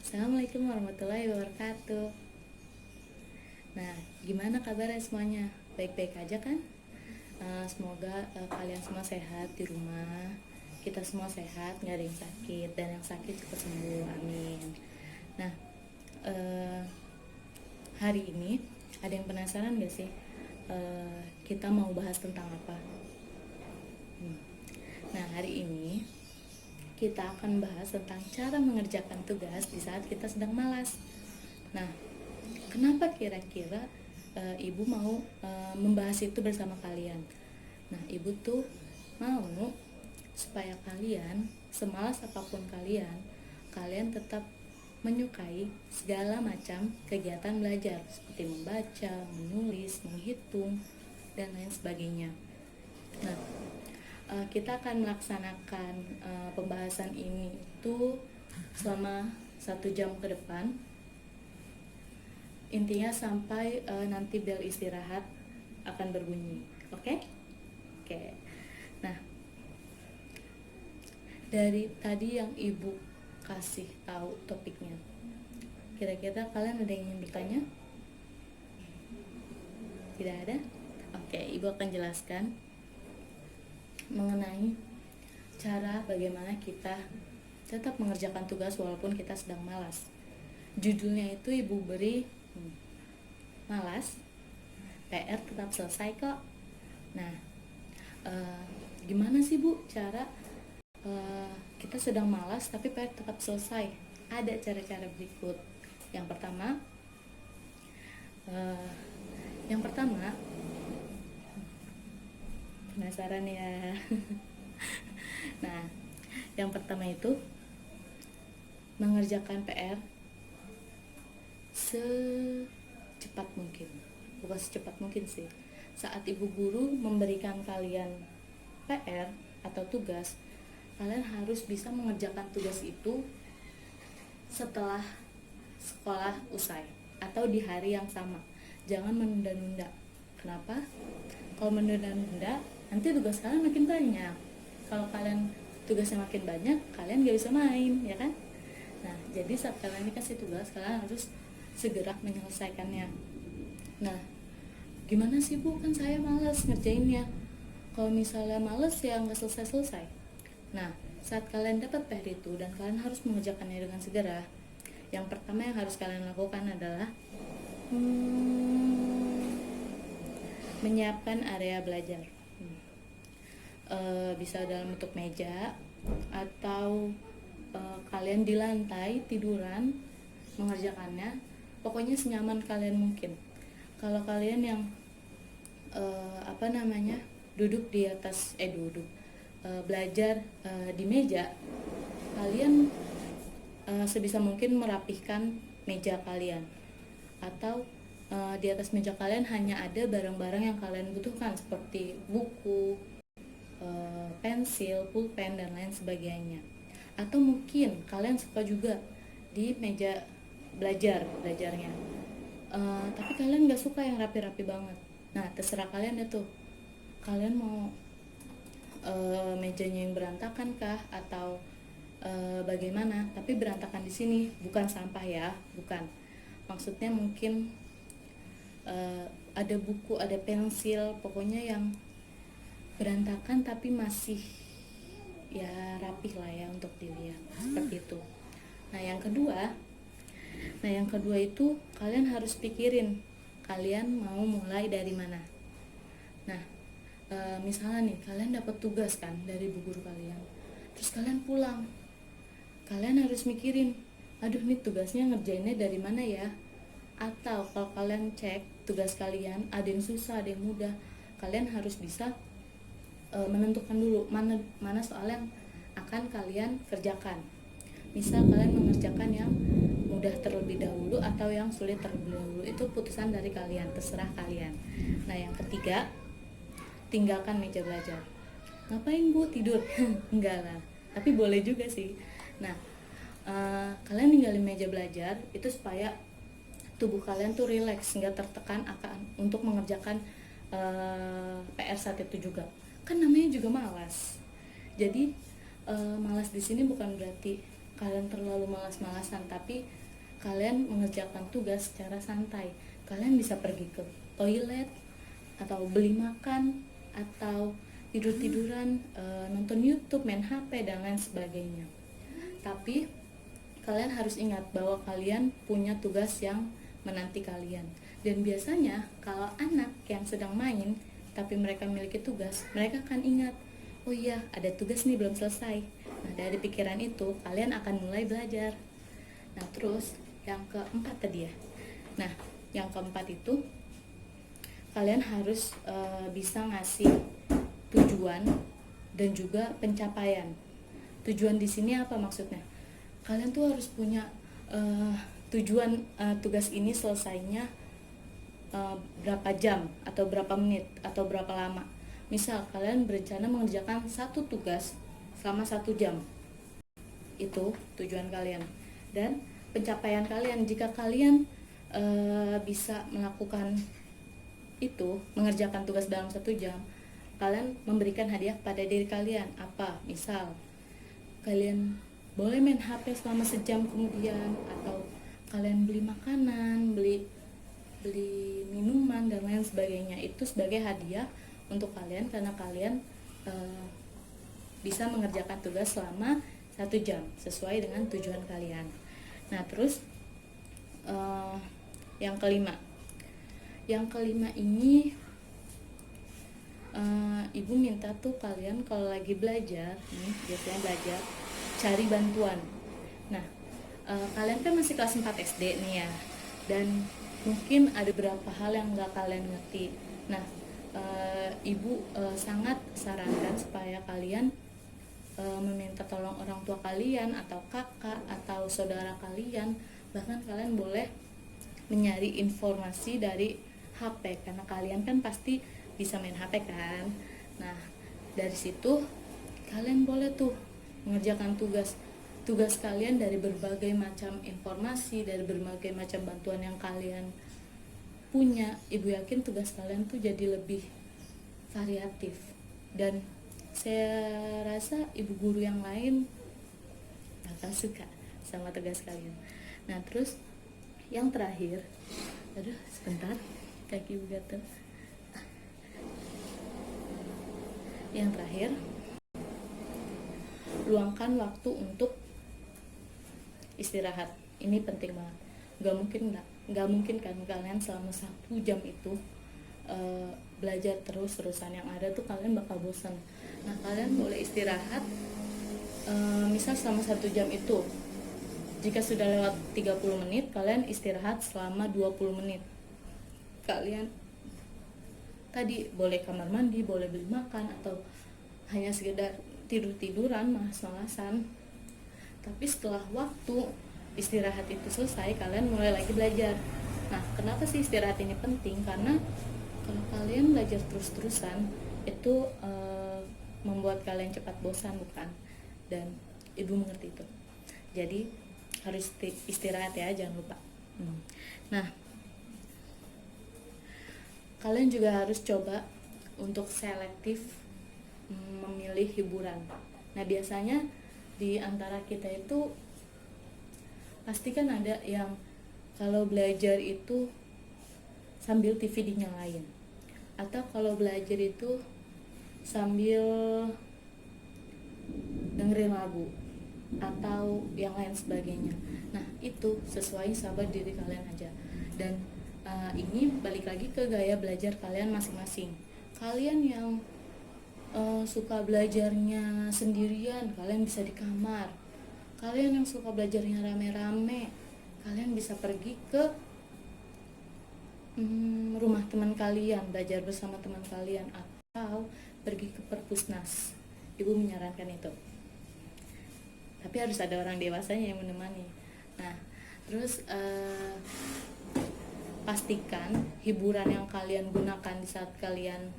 Assalamualaikum warahmatullahi wabarakatuh. Nah, gimana kabarnya semuanya? Baik-baik aja kan? Semoga kalian semua sehat di rumah. Kita semua sehat, nggak ada yang sakit, dan yang sakit cepat sembuh. Amin. Nah, eh, hari ini ada yang penasaran nggak sih? Kita mau bahas tentang apa? Nah, hari ini kita akan bahas tentang cara mengerjakan tugas di saat kita sedang malas. Nah, kenapa kira-kira ibu mau membahas itu bersama kalian? Nah, ibu tuh mau supaya kalian, semalas apapun kalian tetap menyukai segala macam kegiatan belajar seperti membaca, menulis, menghitung, dan lain sebagainya. Nah, kita akan melaksanakan pembahasan ini itu selama 1 jam ke depan. Intinya sampai nanti bel istirahat akan berbunyi. Oke? Oke. Nah, dari tadi yang ibu kasih tahu topiknya, kira-kira kalian ada yang ingin bertanya? Tidak ada? Oke, ibu akan jelaskan mengenai cara bagaimana kita tetap mengerjakan tugas walaupun kita sedang malas. Judulnya itu ibu beri malas, PR tetap selesai kok. Nah, gimana sih Bu cara kita sedang malas tapi PR tetap selesai? Ada cara-cara berikut. Yang pertama, penasaran ya? Nah, yang pertama itu mengerjakan PR secepat mungkin. Bukan secepat mungkin sih. Saat ibu guru memberikan kalian PR atau tugas, kalian harus bisa mengerjakan tugas itu setelah sekolah usai atau di hari yang sama. Jangan menunda-nunda. Kenapa? Kalau menunda-nunda, nanti tugas kalian makin banyak. Kalau kalian tugasnya makin banyak, kalian gak bisa main, ya kan? Nah, jadi saat kalian dikasih tugas, kalian harus segera menyelesaikannya. Nah, gimana sih Bu, kan saya malas ngerjainnya. Kalau misalnya malas ya nggak selesai-selesai. Nah, saat kalian dapat PR itu dan kalian harus mengerjakannya dengan segera, yang pertama yang harus kalian lakukan adalah menyiapkan area belajar. Bisa dalam bentuk meja atau kalian di lantai tiduran mengerjakannya. Pokoknya senyaman kalian mungkin. Kalau kalian yang duduk di atas belajar di meja, kalian sebisa mungkin merapihkan meja kalian, atau di atas meja kalian hanya ada barang-barang yang kalian butuhkan seperti buku, pensil, pulpen, dan lain sebagainya. Atau mungkin kalian suka juga di meja belajarnya, tapi kalian gak suka yang rapi-rapi banget. Nah, terserah kalian deh tuh, kalian mau mejanya yang berantakan kah atau bagaimana. Tapi berantakan di sini bukan sampah ya, bukan. Maksudnya mungkin ada buku, ada pensil, pokoknya yang berantakan tapi masih ya rapih lah ya untuk dilihat, seperti itu. Nah, yang kedua itu kalian harus pikirin kalian mau mulai dari mana. Nah, misalnya nih kalian dapat tugas kan dari bu guru kalian, terus kalian pulang, kalian harus mikirin, aduh nih tugasnya ngerjainnya dari mana ya. Atau kalau kalian cek tugas kalian, ada yang susah, ada yang mudah, kalian harus bisa menentukan dulu mana soal yang akan kalian kerjakan. Misal kalian mengerjakan yang mudah terlebih dahulu atau yang sulit terlebih dahulu, itu putusan dari kalian, terserah kalian. Nah, yang ketiga, tinggalkan meja belajar. Ngapain Bu, tidur? Enggak lah, tapi boleh juga sih. Nah, kalian ninggalin meja belajar itu supaya tubuh kalian tuh rileks, nggak tertekan akan untuk mengerjakan PR saat itu juga. Kan namanya juga malas. Jadi malas di sini bukan berarti kalian terlalu malas-malasan, tapi kalian mengerjakan tugas secara santai. Kalian bisa pergi ke toilet, atau beli makan, atau tidur-tiduran, nonton YouTube, main HP, dan lain sebagainya. Tapi kalian harus ingat bahwa kalian punya tugas yang menanti kalian. Dan biasanya kalau anak yang sedang main tapi mereka memiliki tugas, mereka akan ingat, oh iya ada tugas nih belum selesai. Nah, dari pikiran itu kalian akan mulai belajar. Nah, terus yang keempat tadi ya. Nah, yang keempat itu kalian harus bisa ngasih tujuan dan juga pencapaian. Tujuan di sini apa maksudnya? Kalian tuh harus punya tujuan tugas ini selesainya berapa jam atau berapa menit atau berapa lama. Misal kalian berencana mengerjakan satu tugas selama 1 jam, itu tujuan kalian. Dan pencapaian kalian, jika kalian bisa melakukan itu, mengerjakan tugas dalam 1 jam, kalian memberikan hadiah pada diri kalian. Apa? Misal kalian boleh main HP selama sejam kemudian, atau kalian beli makanan, beli minuman dan lain sebagainya. Itu sebagai hadiah untuk kalian karena kalian bisa mengerjakan tugas selama 1 jam sesuai dengan tujuan kalian. Nah, terus yang kelima ini ibu minta tuh kalian kalau lagi belajar nih, biasanya belajar, cari bantuan. Nah, kalian kan masih kelas 4 SD nih ya, dan mungkin ada beberapa hal yang nggak kalian ngerti. Nah, ibu sangat sarankan supaya kalian meminta tolong orang tua kalian atau kakak atau saudara kalian. Bahkan kalian boleh mencari informasi dari HP, karena kalian kan pasti bisa main HP kan. Nah, dari situ kalian boleh tuh mengerjakan tugas kalian dari berbagai macam informasi, dari berbagai macam bantuan yang kalian punya. Ibu yakin tugas kalian tuh jadi lebih variatif, dan saya rasa ibu guru yang lain bakal suka sama tugas kalian. Nah, terus yang terakhir, aduh sebentar, kaki ibu gatel. Yang terakhir, luangkan waktu untuk istirahat. Ini penting banget. Gak mungkin kan kalian selama 1 jam itu belajar terus-terusan. Yang ada tuh kalian bakal bosan. Nah, kalian boleh istirahat, misal selama 1 jam itu, jika sudah lewat 30 menit, kalian istirahat selama 20 menit. Kalian tadi boleh kamar mandi, boleh beli makan, atau hanya sekedar tidur-tiduran, malas-malasan. Tapi setelah waktu istirahat itu selesai, kalian mulai lagi belajar. Nah, kenapa sih istirahat ini penting? Karena kalau kalian belajar terus-terusan, itu membuat kalian cepat bosan, bukan? Dan ibu mengerti itu. Jadi harus istirahat ya, jangan lupa. Nah, kalian juga harus coba untuk selektif memilih hiburan. Nah, biasanya di antara kita itu pasti kan ada yang kalau belajar itu sambil TV dinyalain, atau kalau belajar itu sambil dengerin lagu atau yang lain sebagainya. Nah, itu sesuai sama diri kalian aja. Dan ini balik lagi ke gaya belajar kalian masing-masing. Kalian yang suka belajarnya sendirian, kalian bisa di kamar. Kalian yang suka belajarnya rame-rame, kalian bisa pergi ke rumah teman kalian, belajar bersama teman kalian, atau pergi ke perpusnas. Ibu menyarankan itu. Tapi harus ada orang dewasanya yang menemani. Nah, terus pastikan hiburan yang kalian gunakan di saat kalian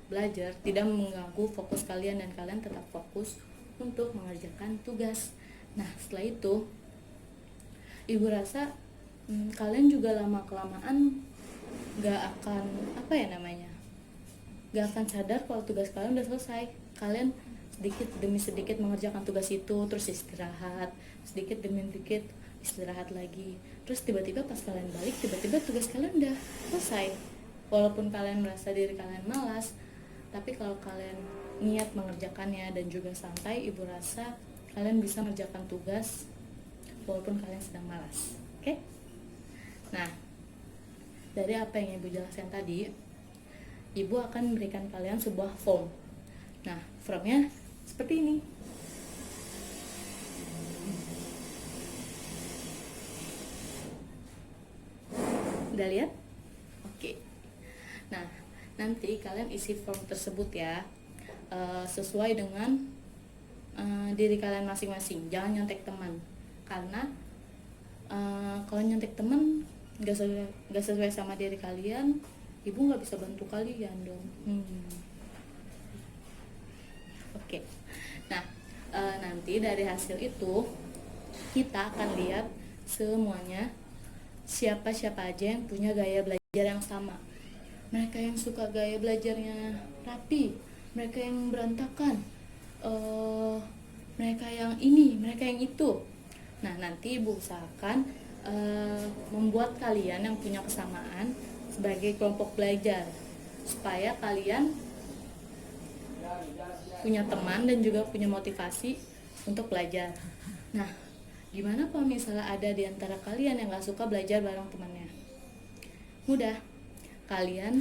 belajar tidak mengganggu fokus kalian, dan kalian tetap fokus untuk mengerjakan tugas. Nah, setelah itu ibu rasa kalian juga lama-kelamaan gak akan gak akan sadar kalau tugas kalian udah selesai. Kalian sedikit demi sedikit mengerjakan tugas itu, terus istirahat, sedikit demi sedikit istirahat lagi, terus tiba-tiba pas kalian balik, tiba-tiba tugas kalian udah selesai. Walaupun kalian merasa diri kalian malas, tapi kalau kalian niat mengerjakannya dan juga santai, ibu rasa kalian bisa mengerjakan tugas walaupun kalian sedang malas. Oke? Nah, dari apa yang ibu jelaskan tadi, ibu akan memberikan kalian sebuah form. Nah, formnya seperti ini. Udah lihat? Oke. Nah, nanti kalian isi form tersebut ya, sesuai dengan diri kalian masing-masing. Jangan nyontek teman, karena kalau nyontek teman gak sesuai sama diri kalian, ibu nggak bisa bantu kalian dong. Oke. Nah, nanti dari hasil itu kita akan lihat semuanya siapa-siapa aja yang punya gaya belajar yang sama. Mereka yang suka gaya belajarnya rapi, mereka yang berantakan, mereka yang ini, mereka yang itu. Nah, nanti ibu usahakan membuat kalian yang punya kesamaan sebagai kelompok belajar, supaya kalian punya teman dan juga punya motivasi untuk belajar. Nah, gimana kalau misalnya ada di antara kalian yang gak suka belajar bareng temannya? Mudah, kalian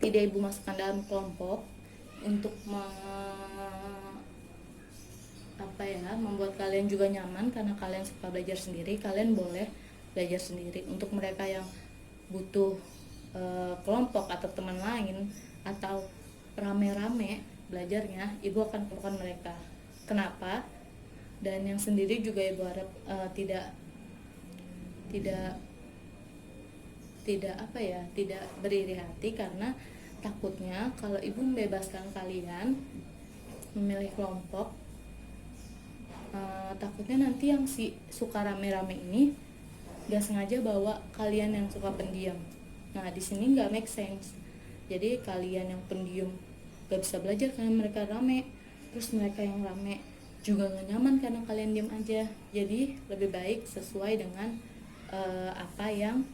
tidak ibu masukkan dalam kelompok untuk membuat kalian juga nyaman, karena kalian suka belajar sendiri. Kalian boleh belajar sendiri. Untuk mereka yang butuh kelompok atau teman lain atau rame-rame belajarnya, ibu akan kelompokkan mereka. Kenapa? Dan yang sendiri juga ibu harap tidak beriri hati, karena takutnya kalau ibu membebaskan kalian memilih kelompok, takutnya nanti yang si suka rame-rame ini gak sengaja bawa kalian yang suka pendiam. Nah, di sini nggak make sense. Jadi kalian yang pendiam gak bisa belajar karena mereka rame, terus mereka yang rame juga gak nyaman karena kalian diam aja. Jadi lebih baik sesuai dengan apa yang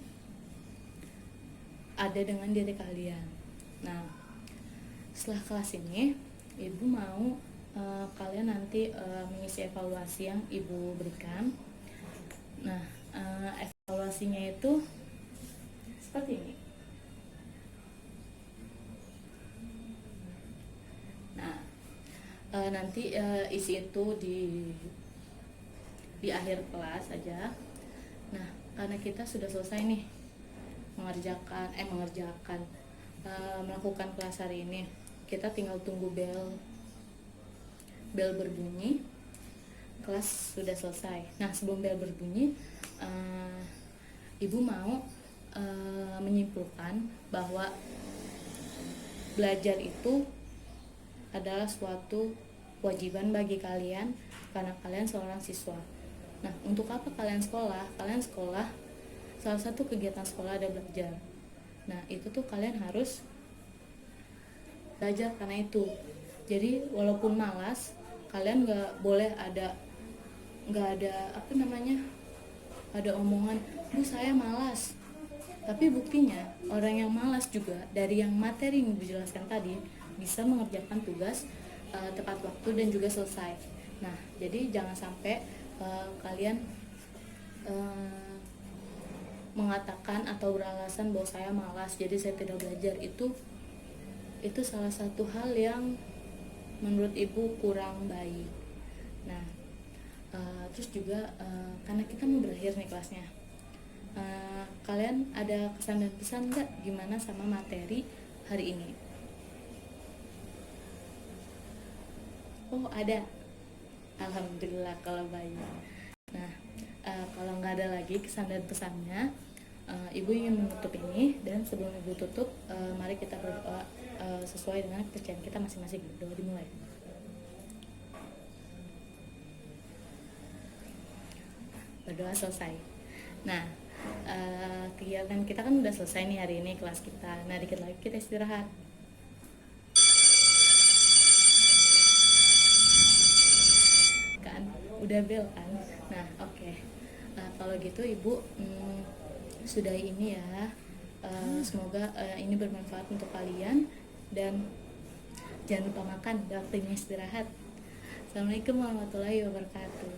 ada dengan diri kalian. Nah, setelah kelas ini ibu mau kalian nanti mengisi evaluasi yang ibu berikan. Nah, evaluasinya itu seperti ini. Nah, nanti isi itu di akhir kelas aja. Nah, karena kita sudah selesai nih melakukan kelas hari ini, kita tinggal tunggu bel berbunyi, kelas sudah selesai. Nah, sebelum bel berbunyi, ibu mau menyimpulkan bahwa belajar itu adalah suatu kewajiban bagi kalian karena kalian seorang siswa. Nah, untuk apa kalian sekolah? Kalian sekolah, salah satu kegiatan sekolah ada belajar. Nah, itu tuh kalian harus belajar karena itu. Jadi walaupun malas, kalian nggak boleh ada omongan, "Bu, saya malas." Tapi buktinya orang yang malas juga dari yang materi yang dijelaskan tadi bisa mengerjakan tugas tepat waktu dan juga selesai. Nah, jadi jangan sampai kalian mengatakan atau beralasan bahwa saya malas, jadi saya tidak belajar. Itu salah satu hal yang menurut ibu kurang baik. Nah, terus juga karena kita mau berakhir nih kelasnya, kalian ada kesan dan pesan nggak gimana sama materi hari ini? Oh, ada. Alhamdulillah kalau baik. Nah, kalau nggak ada lagi kesan dan pesannya, ibu ingin menutup ini. Dan sebelum ibu tutup, mari kita berdoa sesuai dengan kepercayaan kita masing-masing. Berdoa dimulai. Berdoa selesai. Nah, kegiatan kita kan udah selesai nih hari ini kelas kita. Nah, dikit lagi kita istirahat. udah bel kan. Nah oke. Kalau gitu ibu sudahi ini ya. Semoga ini bermanfaat untuk kalian, dan jangan lupa makan, udah waktunya istirahat. Assalamualaikum warahmatullahi wabarakatuh.